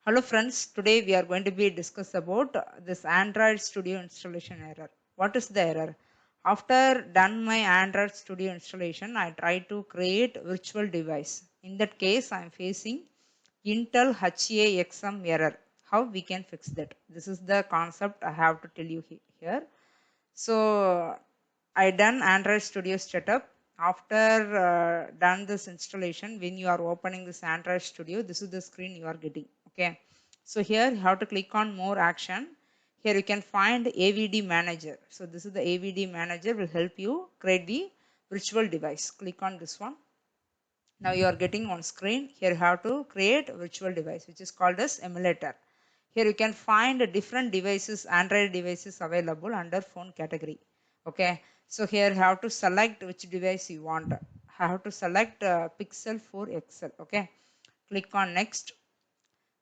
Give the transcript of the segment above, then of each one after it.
Hello friends, today we are going to be discuss about this Android Studio installation error. What is the error? After done my Android Studio installation, I try to create virtual device. In that case, I am facing Intel HAXM error. How we can fix that? This is the concept I have to tell you here. So I done Android Studio setup. After done this installation, when you are opening this Android Studio, this is the screen you are getting. Okay. So here you have to click on more action. Here you can find AVD manager. So this is the AVD manager will help you create the virtual device. Click on this one. Now you are getting on screen. Here you have to create a virtual device which is called as emulator. Here you can find different devices, Android devices available under phone category. Okay. So here you have to select which device you want. Have to select Pixel 4 XL. Okay. Click on next.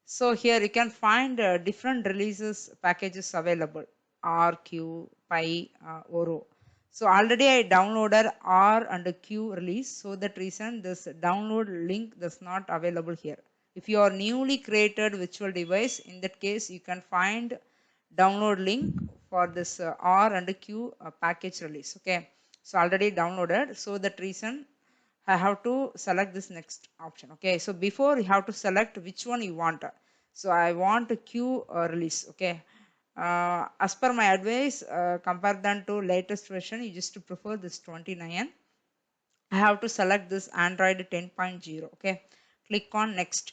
So here you can find different releases packages available. RQ, Pi, Oro. So already I downloaded R and Q release. So that reason this download link is not available here. If you are newly created virtual device, in that case you can find download link for this R and Q package release. Okay. So already downloaded. So that reason I have to select this next option. Okay. So before you have to select which one you want. So I want a Q release. Okay. As per my advice, compare than to latest version, you just prefer this 29. I have to select this Android 10.0. Okay. Click on next.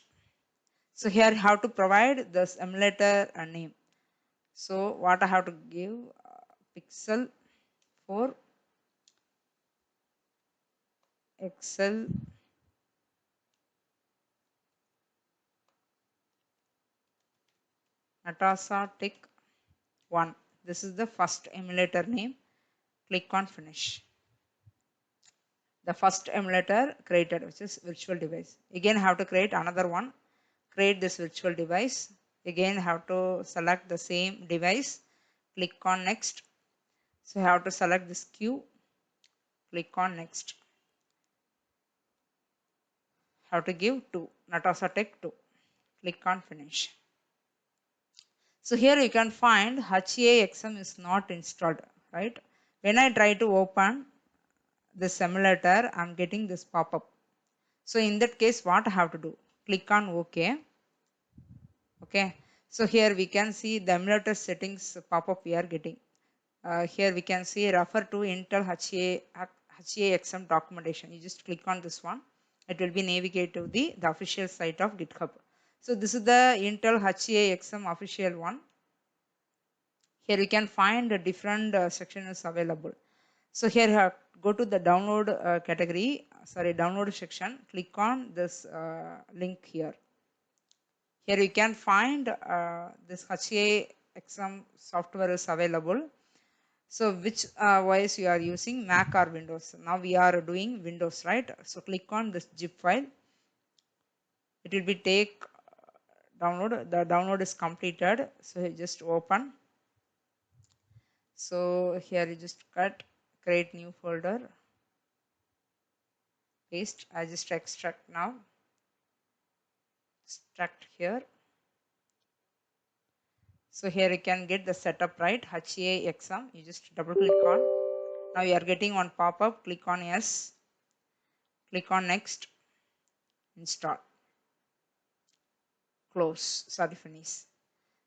So here you have to provide this emulator name. So what I have to give Pixel 4 XL Natasha Tech 1. This is the first emulator name. Click on finish. The first emulator created, which is virtual device. Again have to create another one. Create this virtual device. Again have to select the same device. Click on next. So you have to select this Q. Click on next. Have to give 2. Natasha Tech 2. Click on finish. So here you can find HAXM is not installed, right? When I try to open the simulator, I'm getting this pop-up. So in that case, what I have to do? Click on OK. Okay. So here we can see the emulator settings pop-up we are getting. Here we can see refer to Intel HAXM documentation. You just click on this one. It will be navigate to the official site of GitHub. So this is the Intel HAXM official one. Here you can find a different section is available. So here you have go to the download category, download section. Click on this link here. Here you can find this HAXM software is available. So which OS you are using, Mac or Windows? Now we are doing Windows, right? So click on this zip file. It will be take download. The download is completed. So you just open. So here you just cut, create new folder, paste. I just extract now. Extract here. So here you can get the setup, right? HAXM. You just double click on. Now you are getting on pop-up. Click on yes. Click on next. Install. Close. Sorry, finish.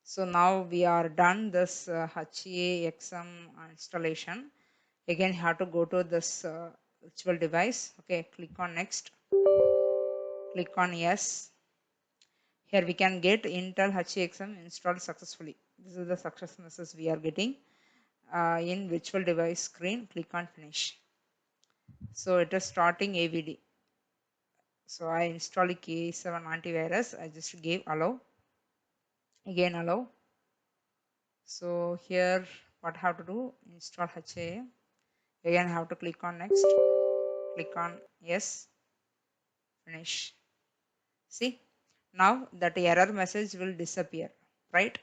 So now we are done this HAXM installation. Again, you have to go to this virtual device. Okay, click on next. Click on yes. Here we can get Intel HAXM installed successfully. This is the success message we are getting in virtual device screen. Click on finish. So it is starting AVD. So I install K7 antivirus. I just gave allow. Again allow. So here what I have to do, install HA. Again I have to click on next. Click on yes. Finish. See, now that error message will disappear, right?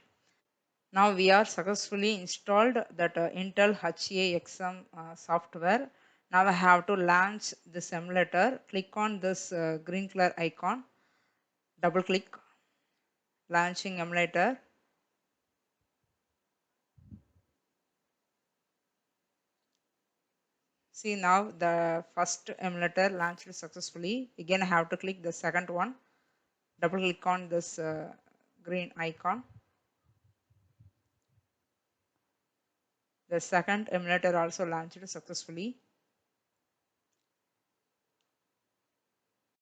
Now we are successfully installed that Intel HAXM software. Now I have to launch this emulator. Click on this green color icon. Double click. launching emulator. See, now the first emulator launched successfully. Again I have to click the second one, double click on this green icon. The second emulator also launched successfully.